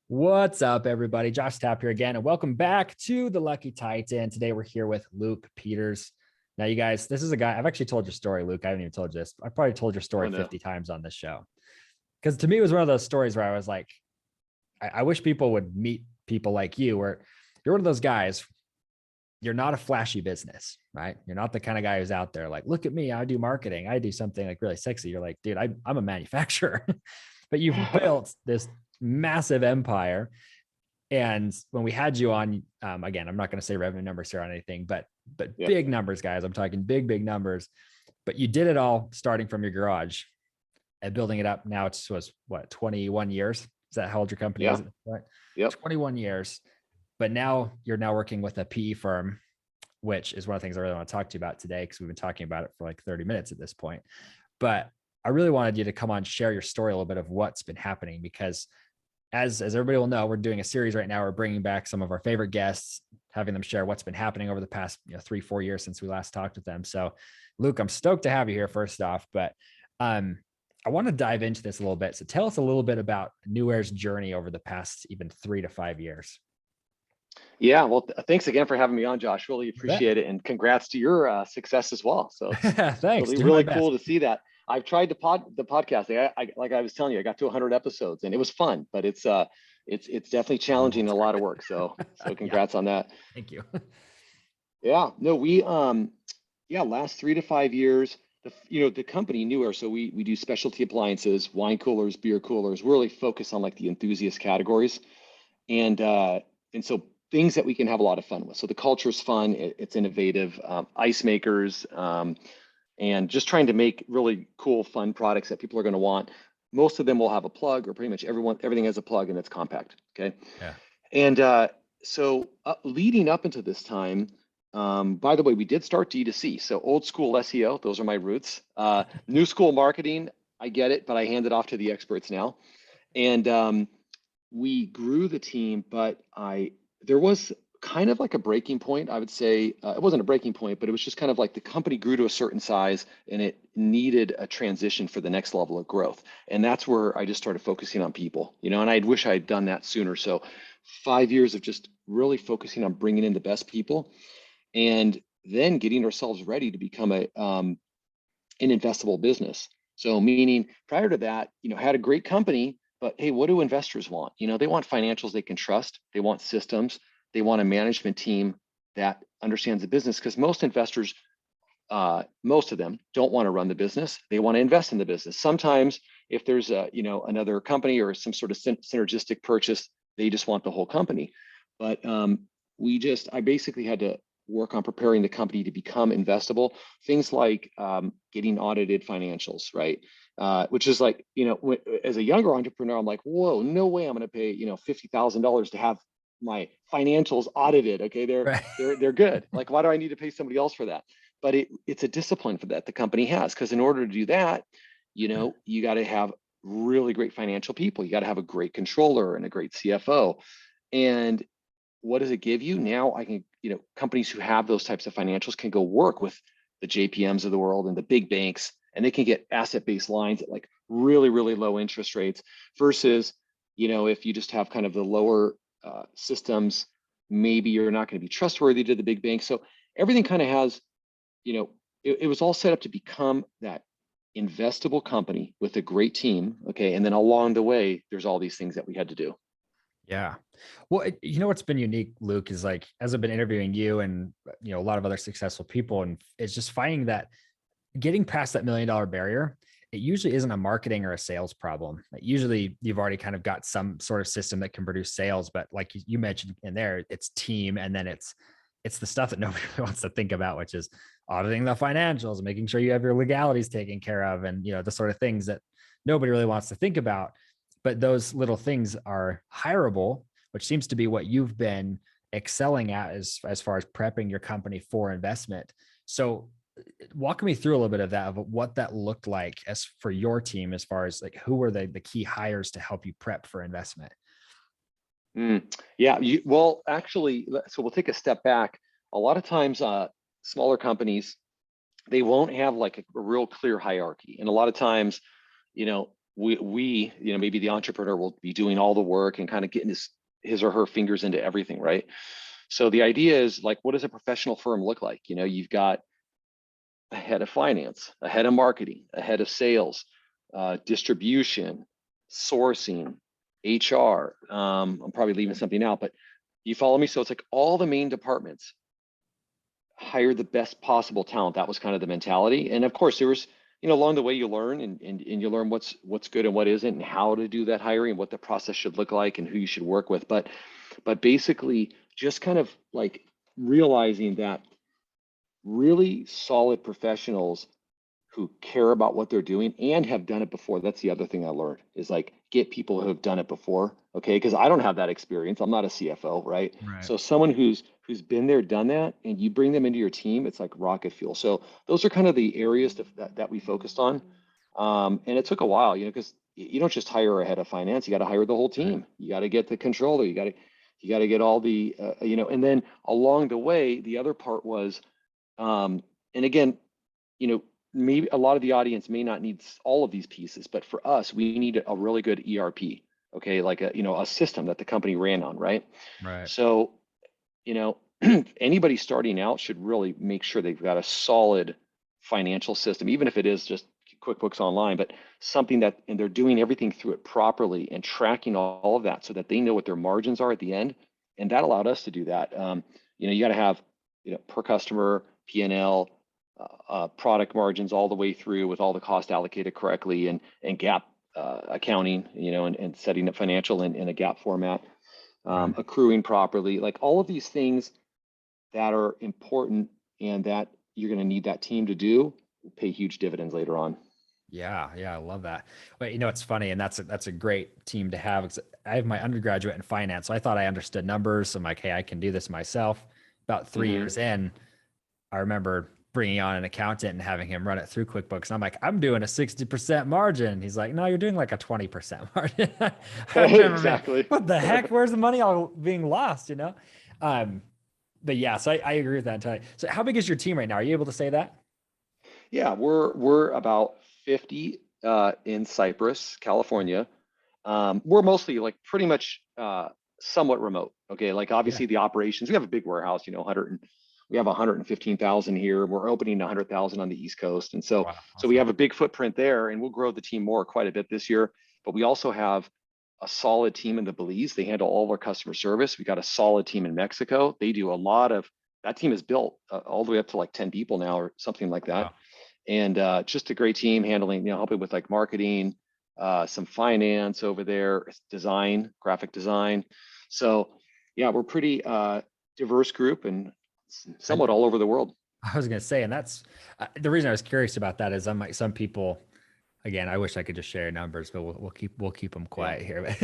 What's up, everybody? Josh Tapp here again, and welcome back to the Lucky Titan. Today, we're here with Luke Peters. Now, you guys, this is a guy I've actually told your story, Luke. I haven't even told you this. I probably told your story Oh, no. 50 times on this show because to me, it was one of those stories where I was like, I wish people would meet people like you, where you're one of those guys. You're not a flashy business, right? You're not the kind of guy who's out there like, look at me, I do marketing, I do something like really sexy. You're like, dude, I'm a manufacturer, but you've built this massive empire. And when we had you on, again, I'm not going to say revenue numbers here on anything, but Yeah. big numbers, guys. I'm talking big numbers. But you did it all starting from your garage and building it up. Now it's was what 21 years. Is that how old your company Yeah. is? Right, Yep. 21 years. But now you're working with a PE firm, which is one of the things I really want to talk to you about today because we've been talking about it for like 30 minutes at this point. But I really wanted you to come on, share your story a little bit of what's been happening because as everybody will know, we're doing a series right now. We're bringing back some of our favorite guests, having them share what's been happening over the past 3-4 years since we last talked with them. So, Luke, I'm stoked to have you here. First off, but I want to dive into this a little bit. So, tell us a little bit about Newair's journey over the past even 3 to 5 years. Yeah. Well, thanks again for having me on, Josh. Really appreciate it. And congrats to your success as well. So it's Thanks. really cool to see that. I've tried the podcasting. Like I was telling you, I got to 100 episodes and it was fun, but it's definitely challenging and a lot of work. So congrats on that. Thank you. Yeah. No, last 3 to 5 years, the company Newair. So we do specialty appliances, wine coolers, beer coolers. We really focus on like the enthusiast categories. And so things that we can have a lot of fun with. So the culture is fun, it's innovative, ice makers, and just trying to make really cool, fun products that people are going to want. Most of them will have a plug, or pretty much everything has a plug, and it's compact. Okay. Yeah. And so leading up into this time, by the way, we did start D2C. So old school SEO, those are my roots. New school marketing, I get it, but I hand it off to the experts now. And we grew the team, but there was kind of like a breaking point. I would say it wasn't a breaking point, but it was just kind of like the company grew to a certain size and it needed a transition for the next level of growth. And that's where I just started focusing on people, and I wish I had done that sooner. So 5 years of just really focusing on bringing in the best people and then getting ourselves ready to become an investable business. So meaning prior to that, had a great company, but hey, what do investors want? They want financials they can trust. They want systems. They want a management team that understands the business because most investors, most of them don't want to run the business. They want to invest in the business. Sometimes if there's another company or some sort of synergistic purchase, they just want the whole company. But I basically had to work on preparing the company to become investable. Things like getting audited financials, right? Which is like, as a younger entrepreneur, I'm like, whoa, no way I'm going to pay, $50,000 to have my financials audited. Okay, they're good. Like, why do I need to pay somebody else for that? But it's a discipline for that the company has, because in order to do that, you got to have really great financial people. You got to have a great controller and a great CFO. And what does it give you? Now I can, companies who have those types of financials can go work with the JPMs of the world and the big banks, and they can get asset-based lines at like really, really low interest rates versus, if you just have kind of the lower systems, maybe you're not going to be trustworthy to the big banks. So everything kind of has, it was all set up to become that investable company with a great team. Okay. And then along the way, there's all these things that we had to do. Yeah. Well, what's been unique, Luke, is like, as I've been interviewing you and, a lot of other successful people, and it's just finding that getting past that $1 million barrier, it usually isn't a marketing or a sales problem. Like, usually you've already kind of got some sort of system that can produce sales, but like you mentioned in there, it's team. And then it's the stuff that nobody really wants to think about, which is auditing the financials, making sure you have your legalities taken care of. And, the sort of things that nobody really wants to think about. But those little things are hireable, which seems to be what you've been excelling at as far as prepping your company for investment. So walk me through a little bit of that, of what that looked like as for your team, as far as like, who were the key hires to help you prep for investment? Yeah, well, actually, so we'll take a step back. A lot of times, smaller companies, they won't have like a real clear hierarchy. And a lot of times, maybe the entrepreneur will be doing all the work and kind of getting his or her fingers into everything, right? So the idea is like, what does a professional firm look like? You've got a head of finance, a head of marketing, a head of sales, distribution, sourcing, HR. I'm probably leaving something out, but you follow me? So it's like all the main departments hire the best possible talent. That was kind of the mentality. And of course, there was, along the way you learn and you learn what's good and what isn't, and how to do that hiring, what the process should look like, and who you should work with. But basically, just kind of like realizing that really solid professionals who care about what they're doing and have done it before. That's the other thing I learned is like get people who have done it before. Okay. Because I don't have that experience. I'm not a CFO, right? Right. So someone who's been there, done that, and you bring them into your team, it's like rocket fuel. So those are kind of the areas that we focused on. And it took a while, because you don't just hire a head of finance, you got to hire the whole Right. team. You got to get the controller, you got to get all the, and then along the way, the other part was, and again, maybe a lot of the audience may not need all of these pieces, but for us, we need a really good ERP, okay, like a system that the company ran on, right? Right. So, anybody starting out should really make sure they've got a solid financial system, even if it is just QuickBooks Online, but something and they're doing everything through it properly and tracking all of that so that they know what their margins are at the end. And that allowed us to do that. You got to have, per customer, P&L, product margins all the way through with all the cost allocated correctly and GAAP accounting, and setting up financial in a GAAP format, Right. accruing properly, like all of these things that are important and that you're going to need that team to do will pay huge dividends later on. Yeah, yeah, I love that. But it's funny, and that's a great team to have. 'Cause I have my undergraduate in finance, so I thought I understood numbers. I'm like, hey, I can do this myself. About 3 years in, I remember bringing on an accountant and having him run it through QuickBooks. And I'm like, I'm doing a 60% margin. He's like, no, you're doing like a 20% margin. I remember being, Exactly. what the heck? Where's the money all being lost? Um, but yeah, so I agree with that entirely. So how big is your team right now? Are you able to say that? Yeah, we're about 50 in Cypress, California. We're mostly like pretty much somewhat remote. Okay, like Yeah. obviously the operations. We have a big warehouse, 100 we have 115,000 here. We're opening 100,000 on the East Coast, and so Wow. we Awesome. have a big footprint there, and we'll grow the team quite a bit this year. But we also have a solid team in the Belize. They handle all of our customer service. We got a solid team in Mexico. They do a lot of that. Team is built all the way up to like 10 people now or something like that, Wow. and just a great team handling, helping with like marketing, some finance over there, design, graphic design. So yeah, we're pretty diverse group and I, somewhat all over the world. I was gonna say, and that's the reason I was curious about that is I'm like some people. Again, I wish I could just share numbers, but we'll keep them Yeah, quiet here.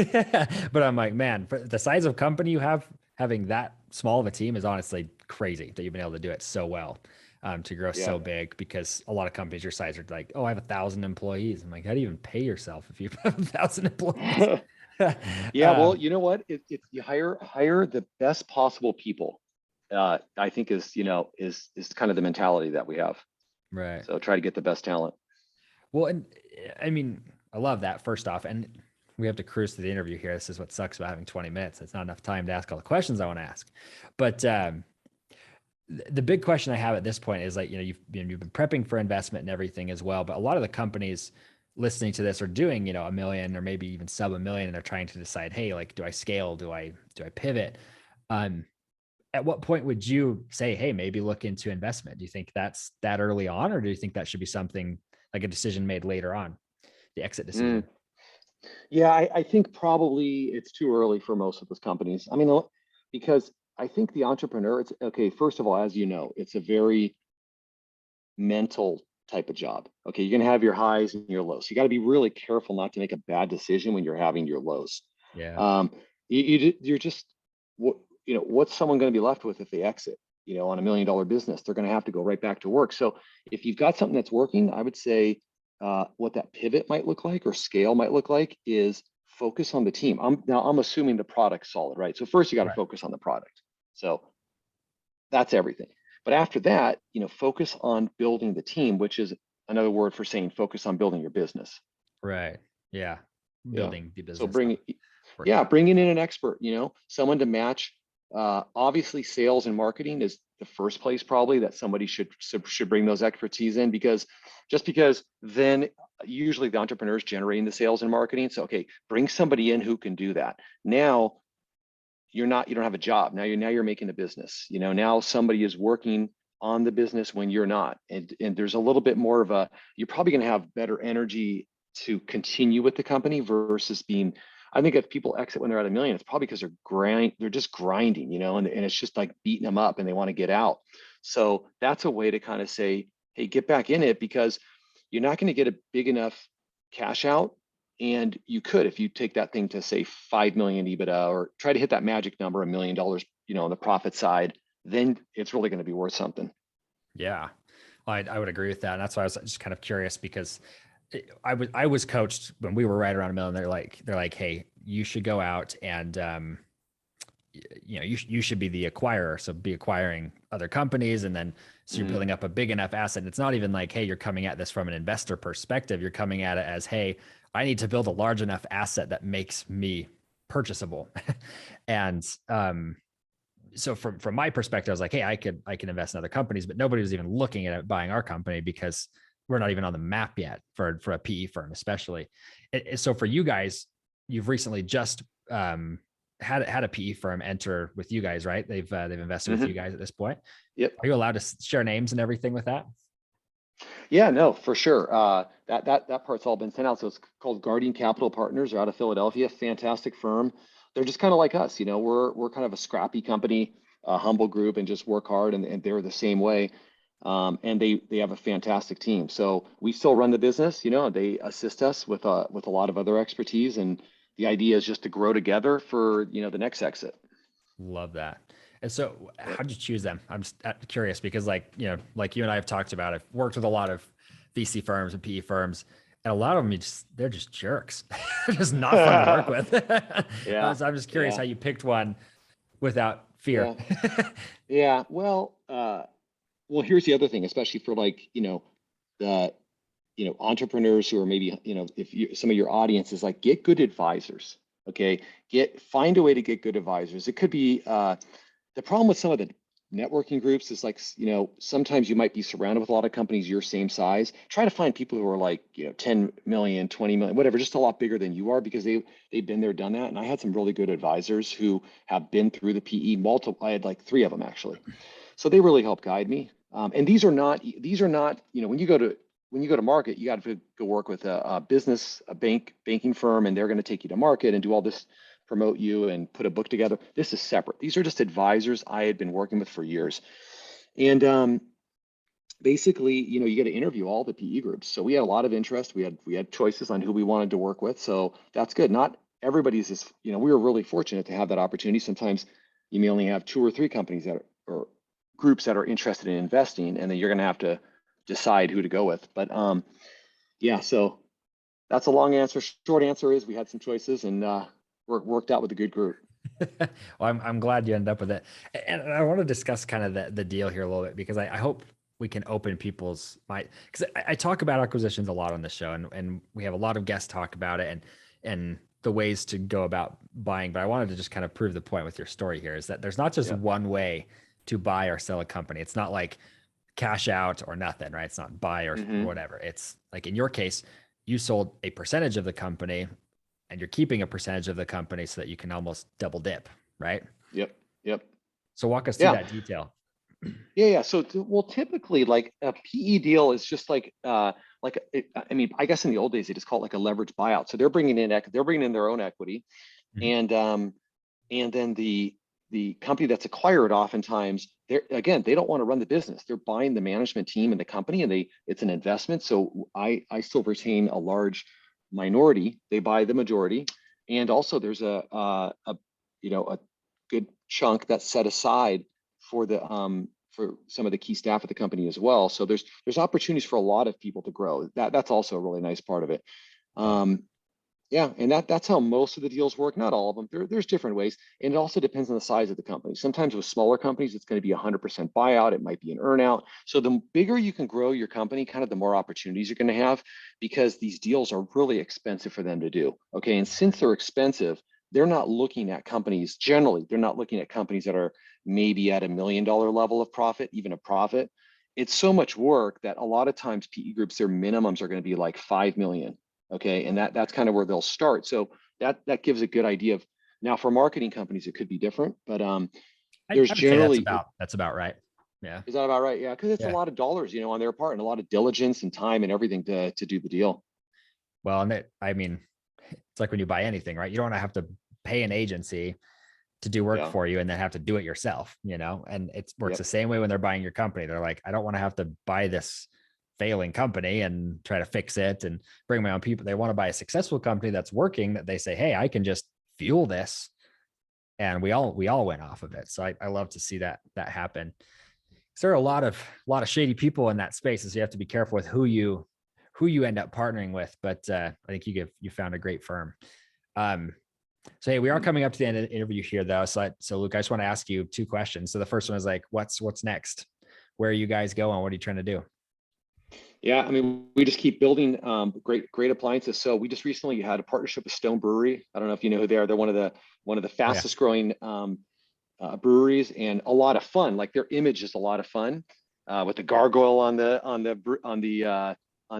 But I'm like, man, for the size of company you have, having that small of a team is honestly crazy that you've been able to do it so well, to grow yeah. so big. Because a lot of companies your size are like, oh, I have 1,000 employees. I'm like, how do you even pay yourself if you have 1,000 employees? Yeah, well, you know what? You hire the best possible people. I think is kind of the mentality that we have. Right. So try to get the best talent. Well, and I mean, I love that first off. And we have to cruise through the interview here. This is what sucks about having 20 minutes. It's not enough time to ask all the questions I want to ask. But the big question I have at this point is like, you've been prepping for investment and everything as well. But a lot of the companies listening to this are doing, a million or maybe even sub a million, and they're trying to decide, hey, like, do I scale? Do I pivot? Um, at what point would you say, hey, maybe look into investment? Do you think that's that early on, or do you think that should be something like a decision made later on, the exit Mm. decision? Yeah, I think probably it's too early for most of those companies. I mean, because I think the entrepreneur, it's okay. First of all, as you know, it's a very mental type of job. Okay, you're gonna have your highs and your lows. You got to be really careful not to make a bad decision when you're having your lows. Yeah. Um, you're just what what's someone going to be left with if they exit? On $1 million business, they're going to have to go right back to work. So if you've got something that's working, I would say what that pivot might look like or scale might look like is focus on the team. I'm assuming the product's solid, right? So first you got to Right. focus on the product. So that's everything. But after that, focus on building the team, which is another word for saying focus on building your business. Right. Yeah. Yeah. Building the So business up. bringing in an expert, someone to match. Obviously, sales and marketing is the first place probably that somebody should bring those expertise in, because then usually the entrepreneur is generating the sales and marketing. So, okay, bring somebody in who can do that. Now you don't have a job. Now you're making a business. Now somebody is working on the business when you're not. And there's a little bit more of you're probably going to have better energy to continue with the company versus being. I think if people exit when they're at $1 million, it's probably because they're just grinding, and it's just like beating them up and they want to get out. So that's a way to kind of say, hey, get back in it, because you're not going to get a big enough cash out. And you could, if you take that thing to say 5 million EBITDA, or try to hit that magic number, $1 million, on the profit side, then it's really going to be worth something. Yeah. I would agree with that. And that's why I was just kind of curious, because I was coached when we were right around $1 million. They're like, hey, you should go out and, you should be the acquirer. So be acquiring other companies. And then, so you're building up a big enough asset. And it's not even like, hey, you're coming at this from an investor perspective. You're coming at it as, hey, I need to build a large enough asset that makes me purchasable. And, so from my perspective, I was like, hey, I can invest in other companies, but nobody was even looking at buying our company because we're not even on the map yet for a PE firm, especially. So for you guys, you've recently just had a PE firm enter with you guys, right? They've invested with you guys at this point. Yep. Are you allowed to share names and everything with that? Yeah, no, for sure. That part's all been sent out. So it's called Guardian Capital Partners. They're out of Philadelphia. Fantastic firm. They're just kind of like us. We're kind of a scrappy company, a humble group, and just work hard. And they're the same way. And they have a fantastic team. So we still run the business. They assist us with a lot of other expertise. And the idea is just to grow together for the next exit. Love that. And so Yep. how'd you choose them? I'm just curious, because like you and I have talked about, I've worked with a lot of VC firms and PE firms, and a lot of them, they're just jerks. They're just not fun to work with. Yeah. So I'm just curious Yeah. how you picked one without fear. Yeah. Yeah. Well, here's the other thing, especially for the entrepreneurs who are maybe, if some of your audience is like, get good advisors. Okay. Find a way to get good advisors. It could be the problem with some of the networking groups is like, sometimes you might be surrounded with a lot of companies your same size. Try to find people who are like, 10 million, 20 million, whatever, just a lot bigger than you are, because they've been there, done that. And I had some really good advisors who have been through the PE multiple. I had like 3 of them actually. So they really help guide me. And these are not, when you go to market, you got to go work with a banking firm, and they're going to take you to market and do all this, promote you and put a book together. This is separate. These are just advisors I had been working with for years. And basically, you got to interview all the PE groups. So we had a lot of interest. We had choices on who we wanted to work with. So that's good. Not everybody's just, we were really fortunate to have that opportunity. Sometimes you may only have 2 or 3 companies or groups that are interested in investing, and then you're going to have to decide who to go with. But yeah, so that's a long answer. Short answer is we had some choices, and worked out with a good group. Well, I'm glad you end up with it. And I want to discuss kind of the deal here a little bit, because I hope we can open people's mind, because I talk about acquisitions a lot on this show, and we have a lot of guests talk about it and the ways to go about buying. But I wanted to just kind of prove the point with your story here, is that there's not just Yeah. one way to buy or sell a company. It's not like cash out or nothing, right? It's not buy or whatever. It's like, in your case, you sold a percentage of the company, and you're keeping a percentage of the company so that you can almost double dip, right? Yep. Yep. So walk us through Yeah. that detail. Yeah. So, well, typically, like a PE deal is just I mean, I guess in the old days they just call it like a leverage buyout. So they're bringing in their own equity, Mhm. and then the company that's acquired, oftentimes they don't want to run the business. They're buying the management team and the company, and it's an investment. So I still retain a large minority. They buy the majority, and also there's a good chunk that's set aside for for some of the key staff of the company as well. So there's opportunities for a lot of people to grow. That's also a really nice part of it. Love it. Yeah, and that's how most of the deals work. Not all of them. There's different ways, and it also depends on the size of the company. Sometimes with smaller companies, it's going to be 100% buyout. It might be an earnout. So the bigger you can grow your company, kind of the more opportunities you're going to have, because these deals are really expensive for them to do. Okay, and since they're expensive, they're not looking at companies. Generally, they're not looking at companies that are maybe at $1 million level of profit, even a profit. It's so much work that a lot of times PE groups, their minimums are going to be like 5 million. Okay, and that's kind of where they'll start. So that gives a good idea of, now for marketing companies it could be different, but there's I would say that's generally, about right. Yeah. is that about right? Yeah, because it's a Yeah. lot of dollars, on their part, and a lot of diligence and time and everything to do the deal. Well, and I mean, it's like when you buy anything, right? You don't want to have to pay an agency to do work Yeah. for you and then have to do it yourself, and it works the Yep. same way when they're buying your company. They're like, I don't want to have to buy this failing company and try to fix it and bring my own people. They want to buy a successful company that's working, that they say, hey, I can just fuel this. And we all went off of it. So I love to see that happen. There are a lot of shady people in that space, so you have to be careful with who you end up partnering with. But I think you found a great firm. Um, so hey, we are coming up to the end of the interview here, though. So Luke, I just want to ask you two questions. So the first one is like, what's next? Where are you guys going? What are you trying to do? Yeah, I mean, we just keep building great appliances. So we just recently had a partnership with Stone Brewery. I don't know if you know who they are. They're one of the Oh yeah, fastest growing breweries, and a lot of fun. Like, their image is a lot of fun, with the gargoyle on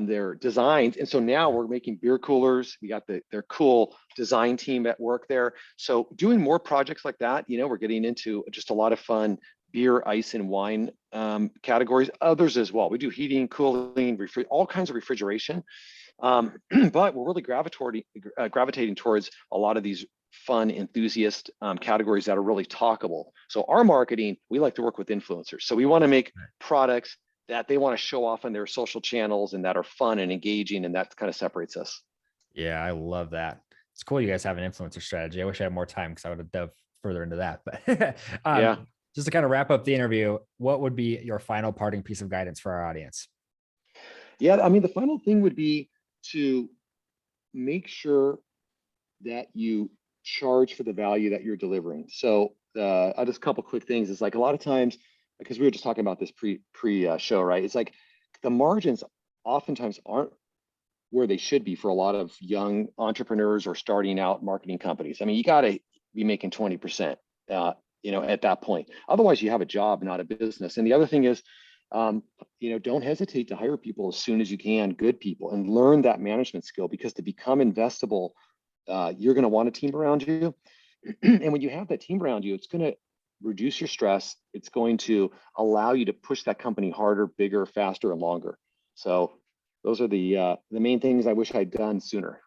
their designs. And so now we're making beer coolers. We got their cool design team at work there. So doing more projects like that. We're getting into just a lot of fun beer, ice, and wine categories. Others as well. We do heating, cooling, all kinds of refrigeration. But we're really gravitating towards a lot of these fun enthusiast categories that are really talkable. So our marketing, we like to work with influencers. So we want to make products that they want to show off on their social channels and that are fun and engaging, and that kind of separates us. yeah, I love that. It's cool you guys have an influencer strategy. I wish I had more time because I would have dove further into that. But Yeah. just to kind of wrap up the interview, what would be your final parting piece of guidance for our audience? Yeah. I mean, the final thing would be to make sure that you charge for the value that you're delivering. So just a couple quick things. It's like, a lot of times, because we were just talking about this pre show, right? It's like the margins oftentimes aren't where they should be for a lot of young entrepreneurs or starting out marketing companies. I mean, you got to be making 20%, at that point. Otherwise, you have a job, not a business. And the other thing is, don't hesitate to hire people as soon as you can, good people, and learn that management skill, because to become investable, you're going to want a team around you. And when you have that team around you, it's going to reduce your stress. It's going to allow you to push that company harder, bigger, faster, and longer. So those are the main things I wish I'd done sooner.